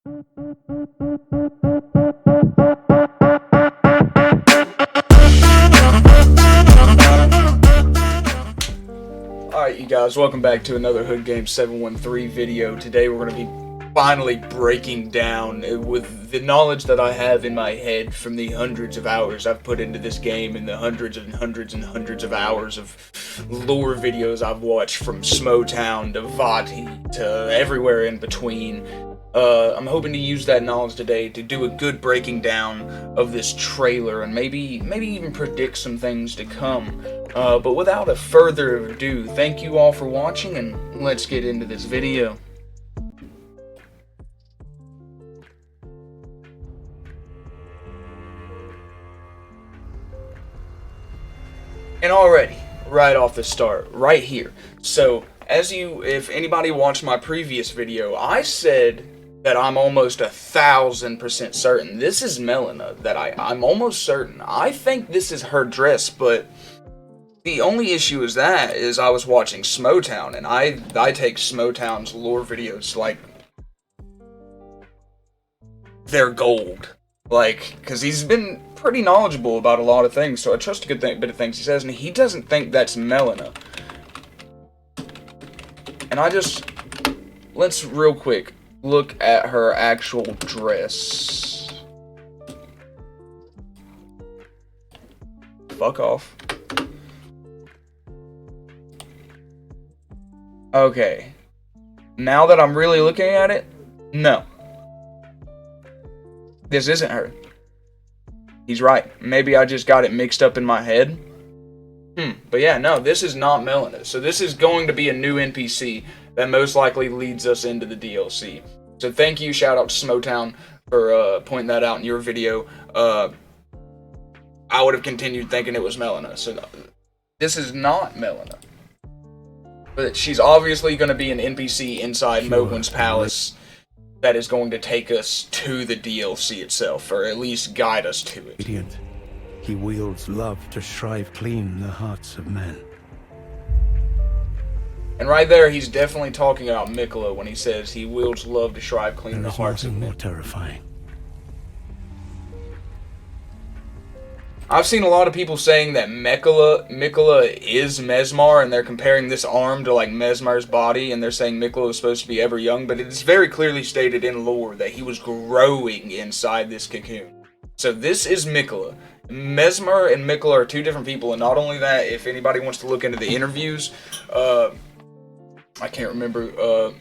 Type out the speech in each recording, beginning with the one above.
Alright, you guys, welcome back to another Hoodsgaming713 video. Today we're going to be finally breaking down, with the knowledge that I have in my head from the hundreds of hours I've put into this game and the hundreds and hundreds and hundreds of hours of lore videos I've watched from Smowtown to Vati to everywhere in between. I'm hoping to use that knowledge today to do a good breaking down of this trailer and maybe even predict some things to come. But without a further ado, thank you all for watching, and let's get into this video. And already, right off the start, right here. So, if anybody watched my previous video, I said that I'm almost 1,000% certain this is Melina. I'm almost certain. I think this is her dress, but the only issue is I was watching Smowtown, and I take Smowtown's lore videos like they're gold. Because he's been pretty knowledgeable about a lot of things, so I trust a good bit of things he says, and he doesn't think that's Melina. And let's real quick look at her actual dress. Fuck off. Okay. Now that I'm really looking at it, no. This isn't her. He's right. Maybe I just got it mixed up in my head. But yeah, no, this is not Melina. So this is going to be a new NPC that most likely leads us into the DLC. So thank you, shout out to Smowtown for pointing that out in your video. I would have continued thinking it was Melina. So this is not Melina. But she's obviously going to be an NPC inside Mogwin's palace that is going to take us to the DLC itself, or at least guide us to it. Radiant. He wields love to shrive clean the hearts of men. And right there, he's definitely talking about Mikola when he says he wields love to shrive clean the hearts of men. More terrifying. I've seen a lot of people saying that Mikola is Mesmar, and they're comparing this arm to like Mesmar's body, and they're saying Mikola is supposed to be ever young, but it is very clearly stated in lore that he was growing inside this cocoon. So this is Mikola. Mesmar and Mikola are two different people, and not only that, if anybody wants to look into the interviews, I can't remember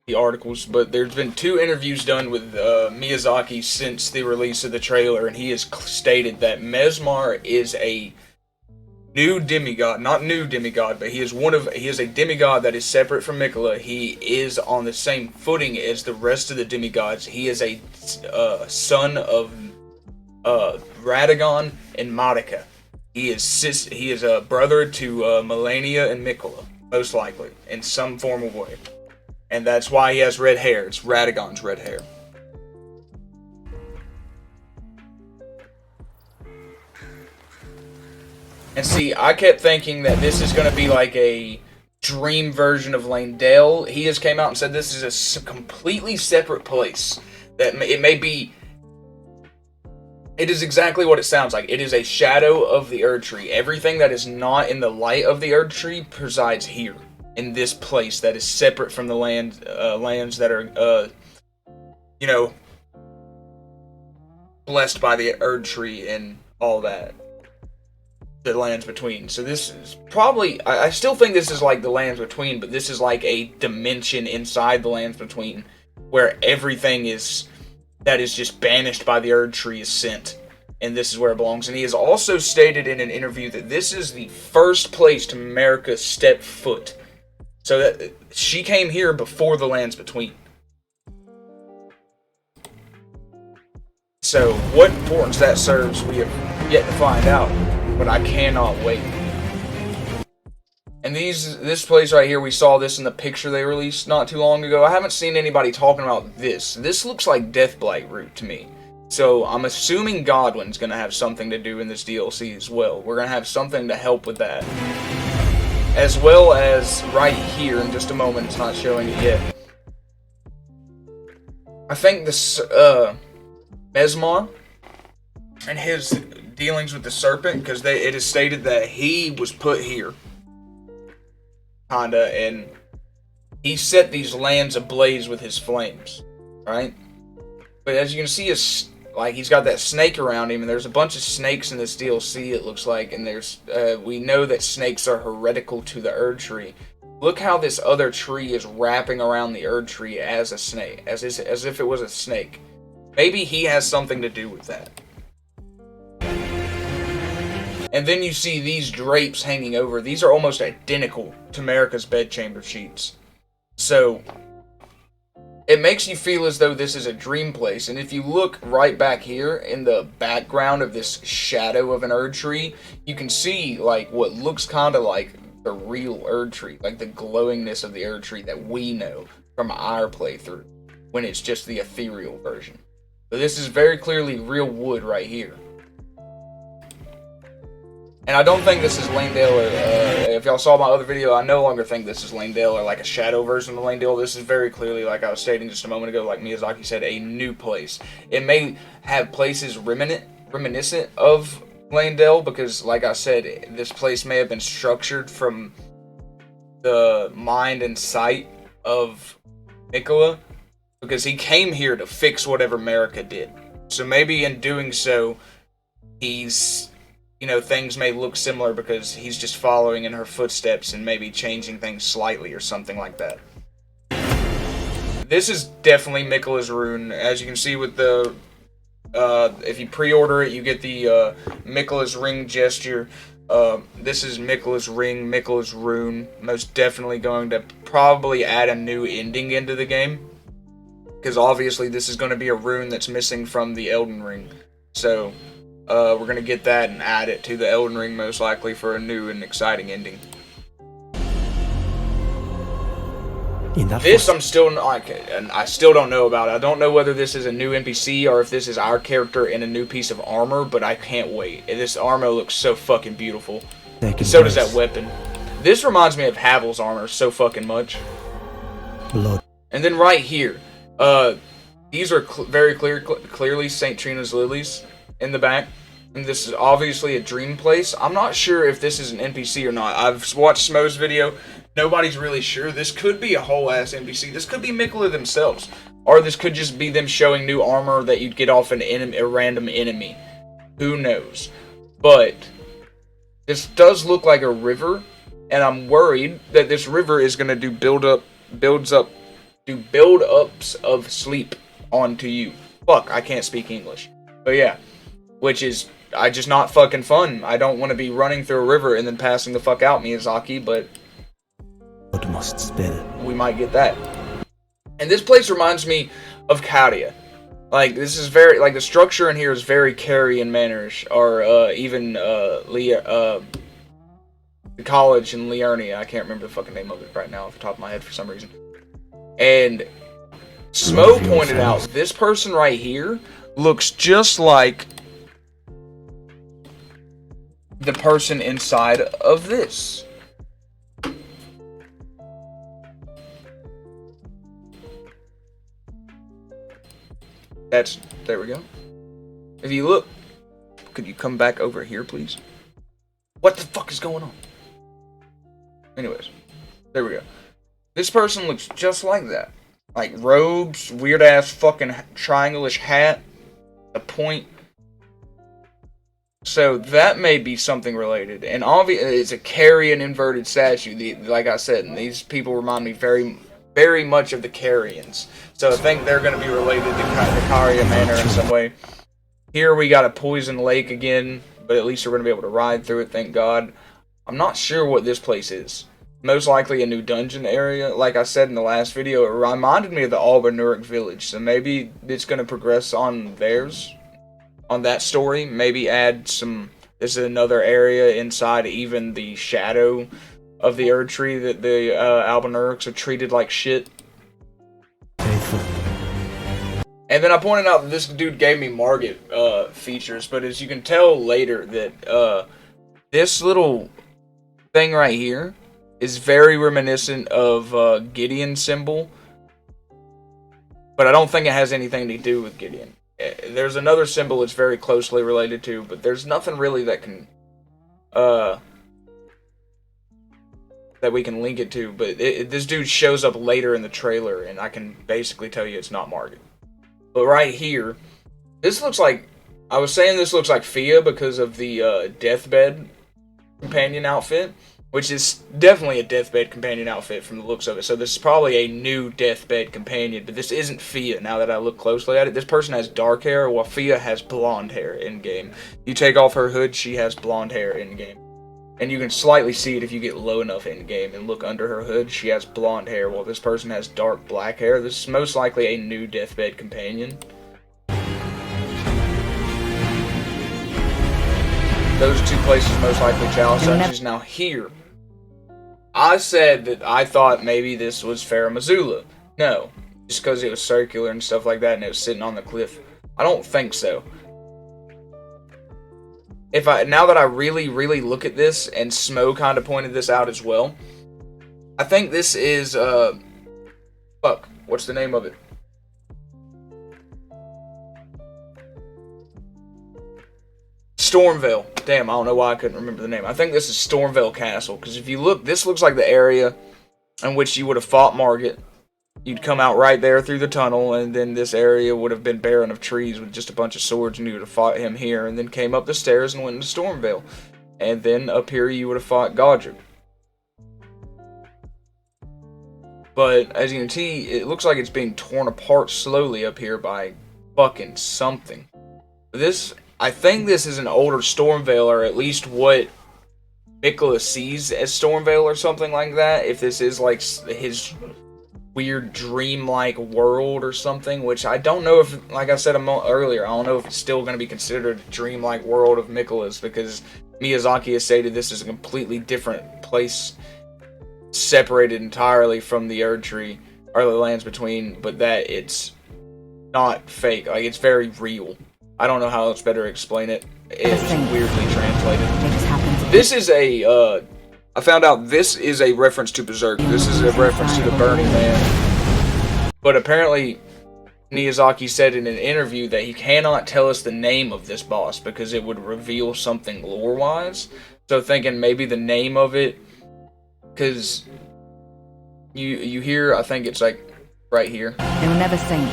the articles, but there's been 2 interviews done with Miyazaki since the release of the trailer, and he has stated that Mesmar is a new demigod, not new demigod, but he is a demigod that is separate from Mikola. He is on the same footing as the rest of the demigods. He is a son of Radagon and Madoka. He is a brother to Melania and Mikola, most likely, in some form of way. And that's why he has red hair. It's Radagon's red hair. And see, I kept thinking that this is going to be like a dream version of Lane-Dale. He has came out and said this is a completely separate place. That it may be... It is exactly what it sounds like. It is a shadow of the Erd Tree. Everything that is not in the light of the Erd Tree presides here, in this place that is separate from the lands that are, blessed by the Erd Tree and all that. The lands between. So this is probably, I still think this is like the lands between, but this is like a dimension inside the lands between, where everything that is just banished by the Erd Tree is sent. And this is where it belongs. And he has also stated in an interview that this is the first place Marika stepped foot. So that she came here before the lands between. So what importance that serves, we have yet to find out. But I cannot wait. And this place right here, we saw this in the picture they released not too long ago. I haven't seen anybody talking about this. This looks like Deathblight route to me. So I'm assuming Godwin's going to have something to do in this DLC as well. We're going to have something to help with that. As well as right here in just a moment, it's not showing it yet. I think this Mesmar and his dealings with the serpent, because it is stated that he was put here, kinda, and he set these lands ablaze with his flames, right? But as you can see, he's got that snake around him, and there's a bunch of snakes in this DLC. It looks like, and we know that snakes are heretical to the Erd Tree. Look how this other tree is wrapping around the Erd Tree as a snake, as if it was a snake. Maybe he has something to do with that. And then you see these drapes hanging over. These are almost identical to Marika's bedchamber sheets. So it makes you feel as though this is a dream place. And if you look right back here in the background of this shadow of an Erd Tree, you can see like what looks kind of like the real Erd Tree, like the glowingness of the Erd Tree that we know from our playthrough, when it's just the ethereal version. But this is very clearly real wood right here. And I don't think this is Lanedale, or if y'all saw my other video, I no longer think this is Lanedale or like a shadow version of Lanedale. This is very clearly, like I was stating just a moment ago, like Miyazaki said, a new place. It may have places reminiscent of Lanedale, because like I said, this place may have been structured from the mind and sight of Mikola, because he came here to fix whatever Marika did. So maybe in doing so, he's... things may look similar because he's just following in her footsteps and maybe changing things slightly or something like that. This is definitely Mikola's rune. As you can see with the... if you pre-order it, you get the Mikola's ring gesture. This is Mikola's ring, Mikola's rune. Most definitely going to probably add a new ending into the game, because obviously this is going to be a rune that's missing from the Elden Ring. So... we're going to get that and add it to the Elden Ring most likely for a new and exciting ending. This I'm still not, and I still don't know about it. I don't know whether this is a new NPC or if this is our character in a new piece of armor, but I can't wait. This armor looks so fucking beautiful. So does that weapon. This reminds me of Havel's armor so fucking much. Blood. And then right here, these are very clearly St. Trina's lilies in the back, and this is obviously a dream place. I'm not sure if this is an NPC or not. I've watched Smo's video. Nobody's really sure. This could be a whole ass NPC. This could be Mikola themselves, or this could just be them showing new armor that you'd get off a random enemy. Who knows? But this does look like a river, and I'm worried that this river is gonna do buildups of sleep onto you. Fuck, I can't speak English. But yeah. Which is, just not fucking fun. I don't want to be running through a river and then passing the fuck out, Miyazaki, but... blood must spill. We might get that. And this place reminds me of Cadia. Like, this is very, like, the structure in here is very Carian mannerish, or, even, the college in Liurnia. I can't remember the fucking name of it right now off the top of my head for some reason. And Smo pointed out, this person right here looks just like the person inside of this. There we go. If you look, could you come back over here, please? What the fuck is going on? Anyways, there we go. This person looks just like that. Like robes, weird ass fucking triangle-ish hat, a point. So that may be something related, and obviously it's a Carian inverted statue. Like I said, and these people remind me very, very much of the Carians. So I think they're going to be related to the Caria Manor in some way. Here we got a poison lake again, but at least we're going to be able to ride through it. Thank God. I'm not sure what this place is. Most likely a new dungeon area. Like I said in the last video, it reminded me of the Albernuric village. So maybe it's going to progress on theirs. On that story, maybe add some. This is another area inside even the shadow of the Erd Tree that the Albernurics are treated like shit. Faithful. And then I pointed out that this dude gave me Margit features, but as you can tell later that this little thing right here is very reminiscent of Gideon's symbol. but I don't think it has anything to do with Gideon. There's another symbol it's very closely related to, but there's nothing really that can that we can link it to. But this dude shows up later in the trailer, and I can basically tell you it's not Margit. But right here, this looks like, I was saying this looks like Fia because of the deathbed companion outfit, which is definitely a deathbed companion outfit from the looks of it. So this is probably a new deathbed companion, but this isn't Fia now that I look closely at it. This person has dark hair, while Fia has blonde hair in-game. You take off her hood, she has blonde hair in-game. And you can slightly see it if you get low enough in-game and look under her hood. She has blonde hair, while this person has dark black hair. This is most likely a new deathbed companion. Those two places most likely Chalice is now here. I said that I thought maybe this was Farah Missoula. No, just because it was circular and stuff like that and it was sitting on the cliff. I don't think so. Now that I really look at this, and Smo kind of pointed this out as well, I think this is, fuck, what's the name of it? Stormvale. Damn, I don't know why I couldn't remember the name. I think this is Stormvale Castle, because if you look, this looks like the area in which you would have fought Margit. You'd come out right there through the tunnel, and then this area would have been barren of trees with just a bunch of swords, and you would have fought him here, and then came up the stairs and went into Stormvale. And then up here you would have fought Godric. But as you can see, it looks like it's being torn apart slowly up here by fucking something. I think this is an older Stormvale, or at least what Mikula sees as Stormvale or something like that. If this is like his weird dream-like world or something, which I don't know if, like I said earlier, I don't know if it's still going to be considered a dream-like world of Mikula's, because Miyazaki has stated this is a completely different place, separated entirely from the Erdtree, or the lands between, but that it's not fake, like it's very real. I don't know how else better to explain it. It's weirdly translated. This is I found out this is a reference to Berserk. This is a reference to the Burning Man. But apparently, Miyazaki said in an interview that he cannot tell us the name of this boss because it would reveal something lore-wise. So thinking maybe the name of it, because you hear, I think it's like right here. They were never saints.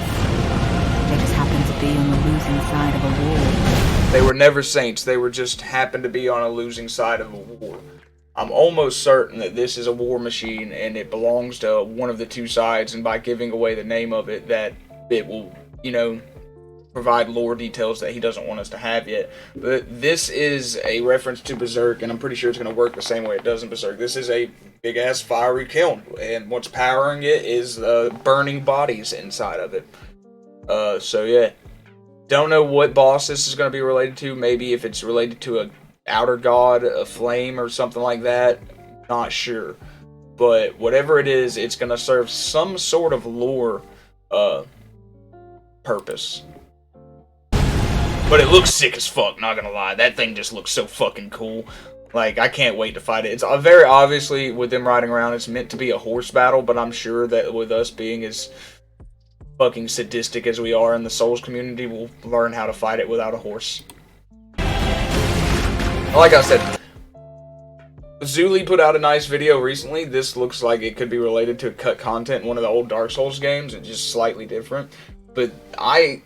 They just happened to be on the losing side of a war. They were never saints. They were just happened to be on a losing side of a war. I'm almost certain that this is a war machine and it belongs to one of the two sides, and by giving away the name of it, that it will, you know, provide lore details that he doesn't want us to have yet. But this is a reference to Berserk, and I'm pretty sure it's going to work the same way it does in Berserk. This is a big-ass fiery kiln, and what's powering it is burning bodies inside of it. So yeah. Don't know what boss this is going to be related to. Maybe if it's related to a outer god, a flame, or something like that. Not sure. But whatever it is, it's going to serve some sort of lore purpose. But it looks sick as fuck, not gonna lie. That thing just looks so fucking cool. Like, I can't wait to fight it. It's very obviously, with them riding around, it's meant to be a horse battle, but I'm sure that with us being as fucking sadistic as we are in the Souls community, we'll learn how to fight it without a horse. Like I said, Zuli put out a nice video recently. This looks like it could be related to cut content in one of the old Dark Souls games. It's just slightly different. But I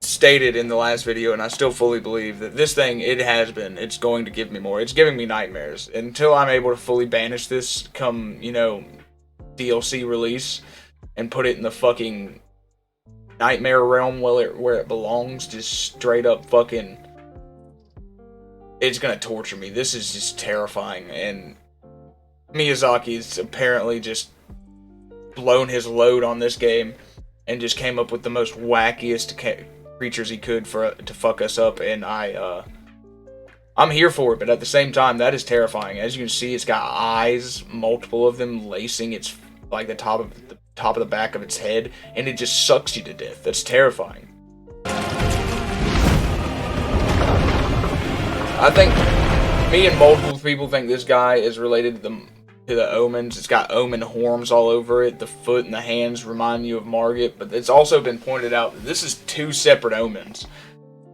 stated in the last video, and I still fully believe that this thing, it's going to give me more. It's giving me nightmares. Until I'm able to fully banish this come, you know, DLC release, and put it in the fucking nightmare realm where it belongs, just straight up fucking, it's gonna torture me. This is just terrifying, and Miyazaki's apparently just blown his load on this game and just came up with the most wackiest creatures he could to fuck us up, and I'm here for it, but at the same time, that is terrifying. As you can see, it's got eyes, multiple of them lacing its, like, the top of the back of its head, and it just sucks you to death. That's terrifying. I think me and multiple people think this guy is related to to the omens. It's got omen horns all over it. The foot and the hands remind you of Margit, but it's also been pointed out that this is 2 separate omens.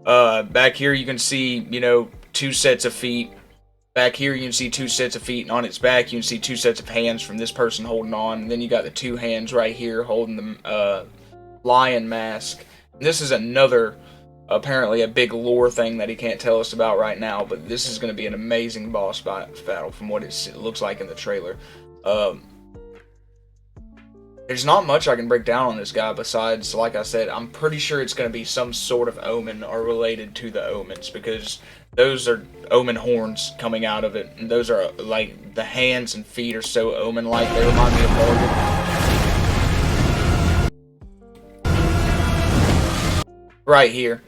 Back here you can see, you know, 2 sets of feet. Back here you can see 2 sets of feet, and on its back you can see 2 sets of hands from this person holding on. And then you got the 2 hands right here holding the lion mask. And this is another, apparently a big lore thing that he can't tell us about right now, but this is going to be an amazing boss battle from what it looks like in the trailer. There's not much I can break down on this guy besides, like I said, I'm pretty sure it's going to be some sort of omen or related to the omens, because those are omen horns coming out of it, and those are, like, the hands and feet are so omen-like, they remind me of Morgan. Right here,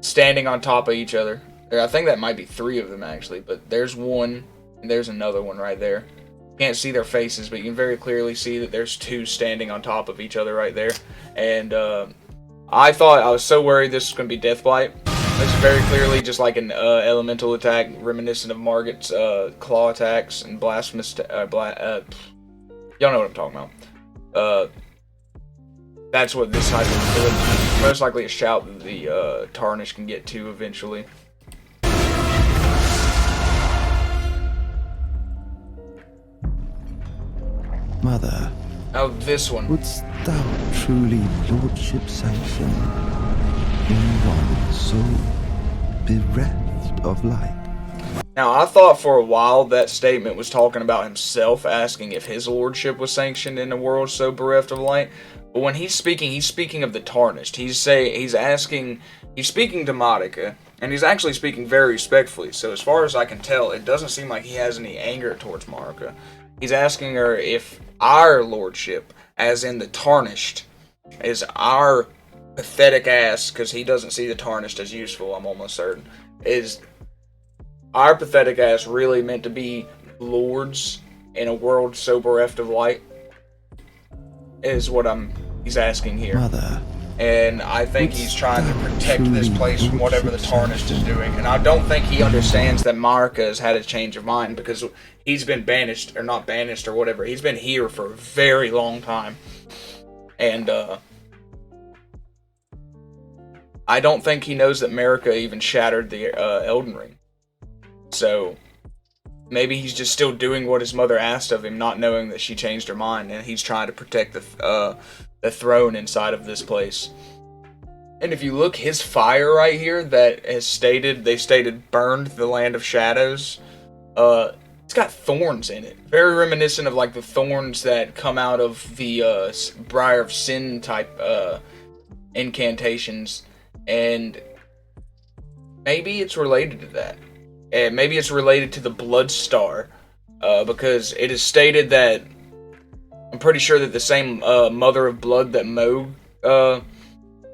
standing on top of each other. I think that might be 3 of them, actually, but there's one, and there's another one right there. Can't see their faces, but you can very clearly see that there's 2 standing on top of each other right there. And I was so worried this was going to be Deathblight. It's very clearly just like an elemental attack reminiscent of Margit's claw attacks and blasphemous. Y'all know what I'm talking about. That's what this type of ability, most likely a shout that the Tarnish can get to eventually. Mother, Oh, this one. wouldst thou truly lordship sanction in one so bereft of light? Now, I thought for a while that statement was talking about himself, asking if his lordship was sanctioned in a world so bereft of light. But when he's speaking of the Tarnished. He's speaking to Marika, and he's actually speaking very respectfully. So as far as I can tell, it doesn't seem like he has any anger towards Marika. He's asking her if our lordship, as in the Tarnished, is our pathetic ass, because he doesn't see the Tarnished as useful, I'm almost certain, is our pathetic ass really meant to be lords in a world so bereft of light? Is what he's asking here. Mother, and I think he's trying to protect this place from whatever the Tarnished is doing. And I don't think he understands that Marika has had a change of mind, because he's been banished, or not banished or whatever. He's been here for a very long time. And I don't think he knows that Marika even shattered the Elden Ring. So maybe he's just still doing what his mother asked of him, not knowing that she changed her mind, and he's trying to protect the throne inside of this place. And if you look, his fire right here that they stated burned the land of shadows, it's got thorns in it. Very reminiscent of like the thorns that come out of the Briar of Sin type incantations. And maybe it's related to that. And maybe it's related to the Blood Star, because it is stated that, I'm pretty sure that the same Mother of Blood that Mo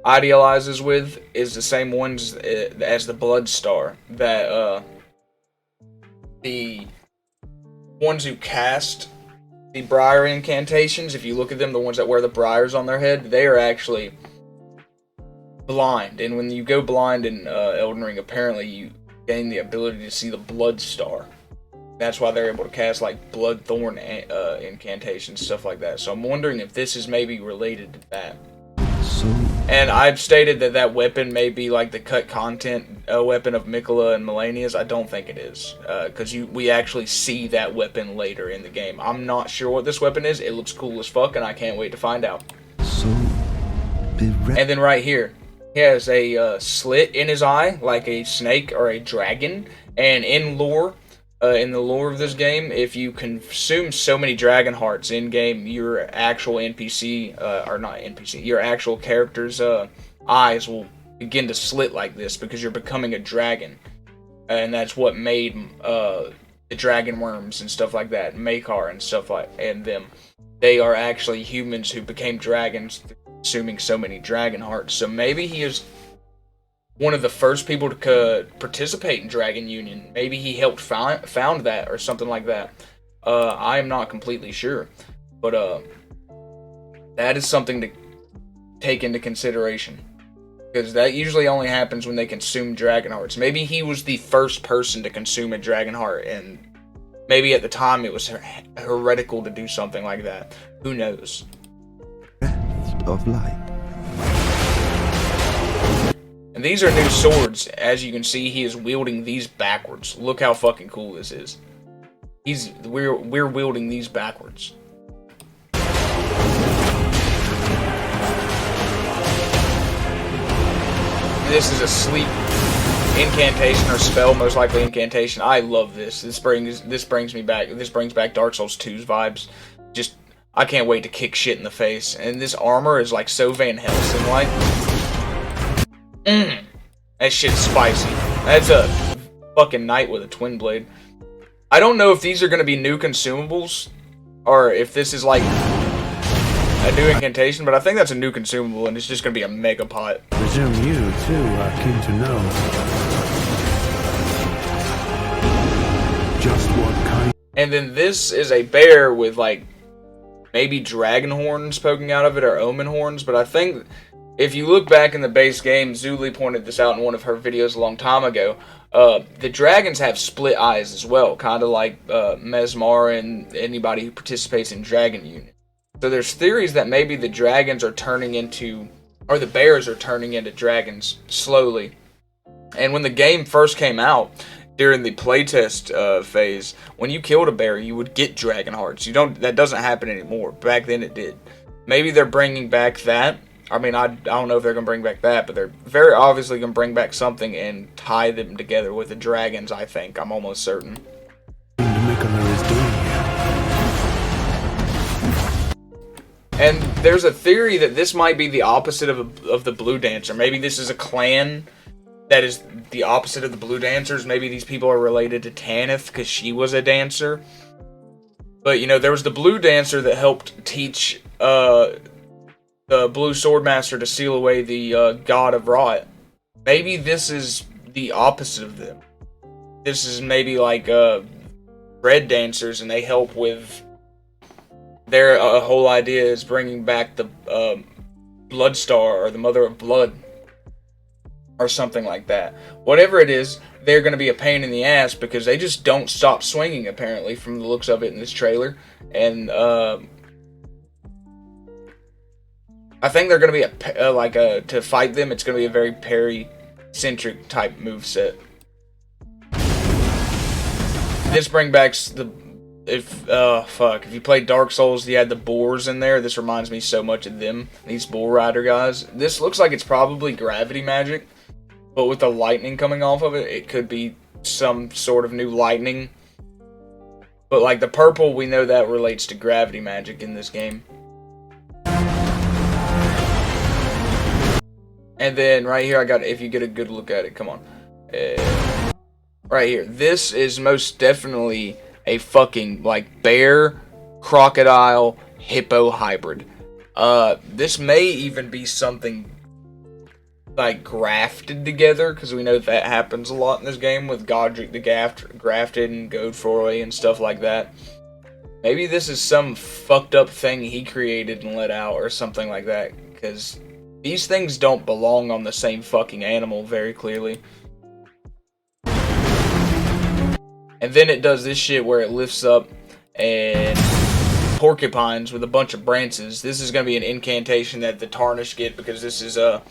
idealizes with is the same ones as the Blood Star. That the ones who cast the Briar incantations, if you look at them, the ones that wear the briars on their head, they are actually blind. And when you go blind in Elden Ring, apparently you gain the ability to see the Blood Star. That's why they're able to cast like Bloodthorn incantations, stuff like that. So I'm wondering if this is maybe related to that. And I've stated that weapon may be like the cut content weapon of Miquella and Melania's. I don't think it is, because we actually see that weapon later in the game. I'm not sure what this weapon is. It looks cool as fuck, and I can't wait to find out. And then right here, he has a slit in his eye, like a snake or a dragon. And in lore, in the lore of this game, if you consume so many dragon hearts in game, your actual NPC, or not NPC, your actual character's eyes will begin to slit like this, because you're becoming a dragon. And that's what made the dragon worms and stuff like that, Makar and stuff like, and them. They are actually humans who became dragons, consuming so many dragon hearts. So maybe he is one of the first people to participate in Dragon Union. Maybe he helped found that or something like that. I am not completely sure, but that is something to take into consideration, because that usually only happens when they consume dragon hearts. Maybe he was the first person to consume a dragon heart, and Maybe at the time it was heretical to do something like that. Who knows? Breath of light. And these are new swords. As you can see, he is wielding these backwards. Look how fucking cool this is. We're wielding these backwards. This is a sleep incantation or spell, most likely incantation. I love this. This brings me back. This brings back Dark Souls 2's vibes. Just, I can't wait to kick shit in the face. And this armor is like so Van Helsing like. That shit's spicy. That's a fucking knight with a twin blade. I don't know if these are gonna be new consumables or if this is like a new incantation, but I think that's a new consumable and it's just gonna be a mega pot. Presume you, too, are keen to know just what kind. And then this is a bear with like maybe dragon horns poking out of it or omen horns, but I think if you look back in the base game, Zuli pointed this out in one of her videos a long time ago, the dragons have split eyes as well, kind of like Mesmar and anybody who participates in Dragon Unit. So there's theories that maybe the dragons are turning into, or the bears are turning into dragons slowly. And when the game first came out, during the playtest phase, when you killed a bear, you would get dragon hearts. That doesn't happen anymore. Back then it did. Maybe they're bringing back that. I mean, I don't know if they're going to bring back that, but they're very obviously going to bring back something and tie them together with the dragons, I think. I'm almost certain. And there's a theory that this might be the opposite of the Blue Dancer. Maybe this is a clan that is the opposite of the Blue Dancers. Maybe these people are related to Tanith because she was a dancer. But, you know, there was the Blue Dancer that helped teach the Blue Swordmaster to seal away the God of Rot. Maybe this is the opposite of them. This is maybe like Red Dancers, and they help with their whole idea is bringing back the Blood Star or the Mother of Blood or something like that. Whatever it is, they're going to be a pain in the ass because they just don't stop swinging apparently from the looks of it in this trailer. And I think they're going to be to fight them, it's going to be a very parry-centric type moveset. This brings back if you played Dark Souls, you had the boars in there. This reminds me so much of them, these bull rider guys. This looks like it's probably gravity magic, but with the lightning coming off of it, it could be some sort of new lightning. But like the purple, we know that relates to gravity magic in this game. And then right here, if you get a good look at it, come on. Right here, this is most definitely a fucking like bear, crocodile, hippo hybrid. This may even be something like grafted together, because we know that happens a lot in this game with Godric the grafted and Godfroy and stuff like that. Maybe this is some fucked up thing he created and let out or something like that, because these things don't belong on the same fucking animal very clearly. And then it does this shit where it lifts up and porcupines with a bunch of branches. This is going to be an incantation that the Tarnished get, because this is a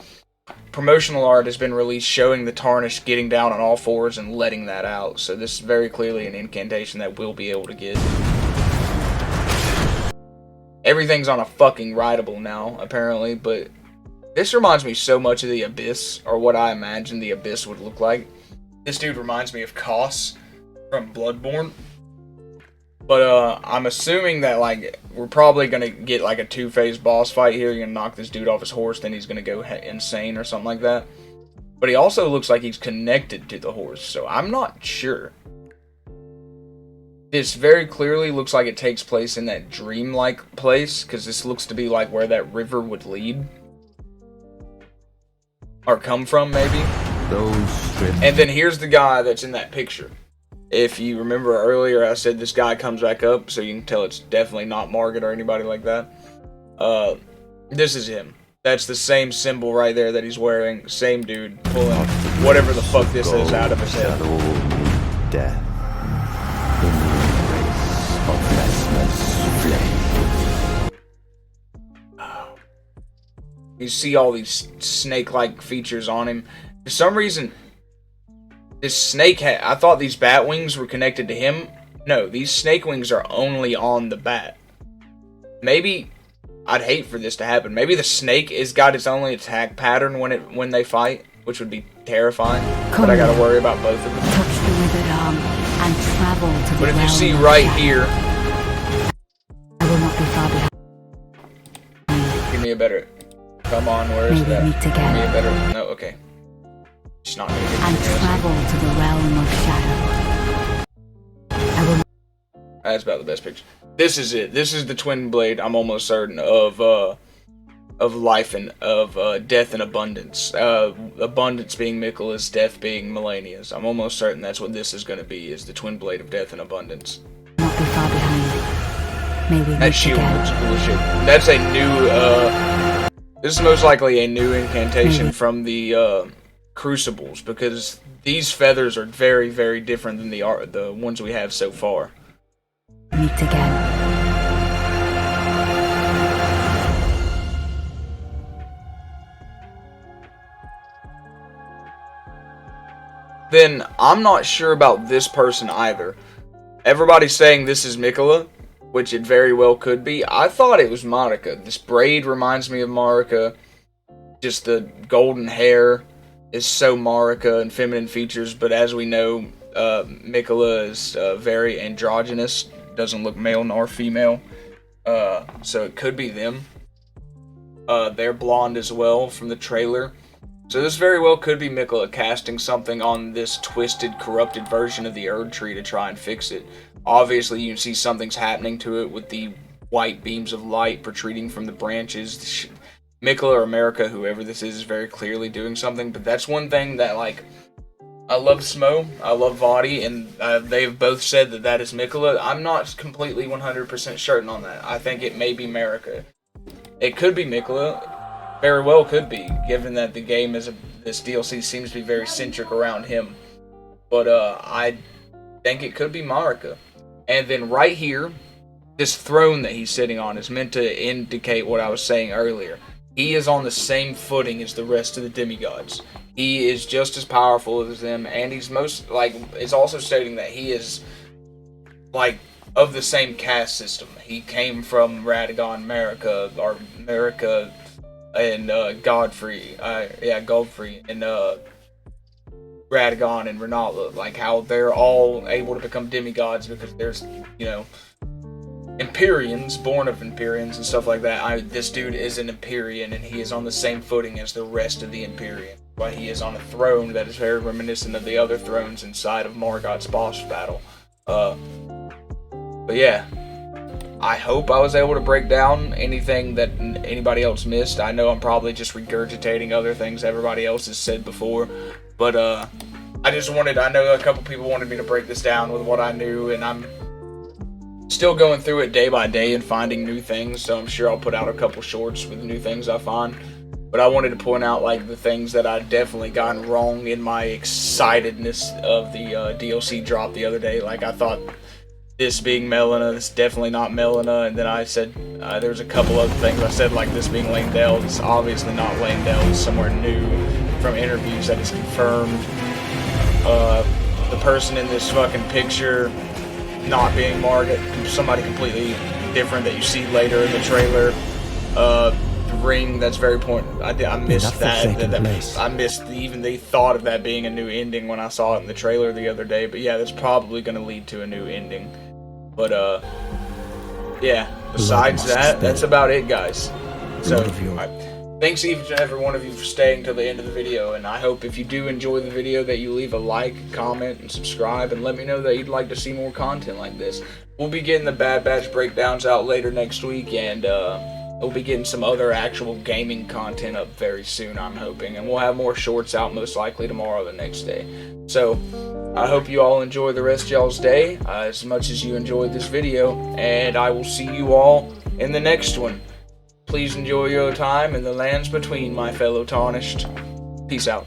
promotional art has been released showing the Tarnished getting down on all fours and letting that out. So this is very clearly an incantation that we'll be able to get. Everything's on a fucking rideable now, apparently, but this reminds me so much of the Abyss, or what I imagine the Abyss would look like. This dude reminds me of Koss from Bloodborne. But I'm assuming that like we're probably gonna get like a two-phase boss fight here. You're gonna knock this dude off his horse, then he's gonna go insane or something like that. But he also looks like he's connected to the horse, so I'm not sure. This very clearly looks like it takes place in that dreamlike place, because this looks to be like where that river would lead. Or come from, maybe. And then here's the guy that's in that picture. If you remember earlier, I said this guy comes back up, so you can tell it's definitely not Margaret or anybody like that. This is him. That's the same symbol right there that he's wearing. Same dude pulling whatever the fuck this is out of his head. Death. You see all these snake-like features on him. For some reason, this snake I thought these bat wings were connected to him. No, these snake wings are only on the bat. Maybe I'd hate for this to happen. Maybe the snake has got its only attack pattern when they fight, which would be terrifying. But I gotta worry about both of them. Touch the withered arm and travel to the But if you see realm of right shadow. here, I will not be far behind. give me a better. Come on, where is Maybe that? meet Give me again. a better. No, okay. She's not gonna get And me. travel to the realm of shadow. I will not That's about the best picture. This is it. This is the twin blade. I'm almost certain of life and of death and abundance. Abundance being Miquella's, death being Melania's. I'm almost certain that's what this is going to be. Is the twin blade of death and abundance. be far behind. May we That meet shield again. looks cool as shit. That's a new. This is most likely a new incantation from the Crucibles, because these feathers are very, very different than the ones we have so far. Meet again. Then I'm not sure about this person either. Everybody's saying this is Miquella, which it very well could be. I thought it was Marika. This braid reminds me of Marika. Just the golden hair is so Marika and feminine features, but as we know, Miquella is very androgynous. Doesn't look male nor female. So it could be them. They're blonde as well from the trailer. So this very well could be Miquella casting something on this twisted, corrupted version of the Erd Tree to try and fix it. Obviously, you can see something's happening to it with the white beams of light protruding from the branches. Miquella or America, whoever this is very clearly doing something. But that's one thing that, like, I love Smo, I love Vadi, and they've both said that that is Miquella. I'm not completely 100% certain on that. I think it may be America. It could be Miquella. Very well could be, given that the game this DLC seems to be very centric around him. But I think it could be Marika. And then right here, this throne that he's sitting on is meant to indicate what I was saying earlier. He is on the same footing as the rest of the demigods. He is just as powerful as them, and he's it's also stating that he is, like, of the same caste system. He came from Radagon, America, and Godfrey, and Radagon and Renala, like how they're all able to become demigods because there's, Empyreans, born of Empyreans and stuff like that. This dude is an Empyrean, and he is on the same footing as the rest of the Empyreans. But he is on a throne that is very reminiscent of the other thrones inside of Morgoth's boss battle. But yeah. I hope I was able to break down anything that anybody else missed. I know I'm probably just regurgitating other things everybody else has said before, but I know a couple people wanted me to break this down with what I knew, and I'm still going through it day by day and finding new things, so I'm sure I'll put out a couple shorts with new things I find. But I wanted to point out, like, the things that I definitely gotten wrong in my excitedness of the DLC drop the other day. Like, I thought this being Melina, this is definitely not Melina, and then I said there was a couple other things I said, like this being Langdale. It's obviously not Langdale. It's somewhere new from interviews that is confirmed. The person in this fucking picture not being Margaret, somebody completely different that you see later in the trailer. The ring, that's very important. I missed that. I missed even the thought of that being a new ending when I saw it in the trailer the other day. But yeah, that's probably going to lead to a new ending. But yeah. Besides that, that's about it, guys. So thanks each and every one of you for staying till the end of the video, and I hope if you do enjoy the video that you leave a like, comment, and subscribe, and let me know that you'd like to see more content like this. We'll be getting the Bad Batch breakdowns out later next week, and we'll be getting some other actual gaming content up very soon, I'm hoping, and we'll have more shorts out most likely tomorrow or the next day. So I hope you all enjoy the rest of y'all's day as much as you enjoyed this video, and I will see you all in the next one. Please enjoy your time in the lands between, my fellow tarnished. Peace out.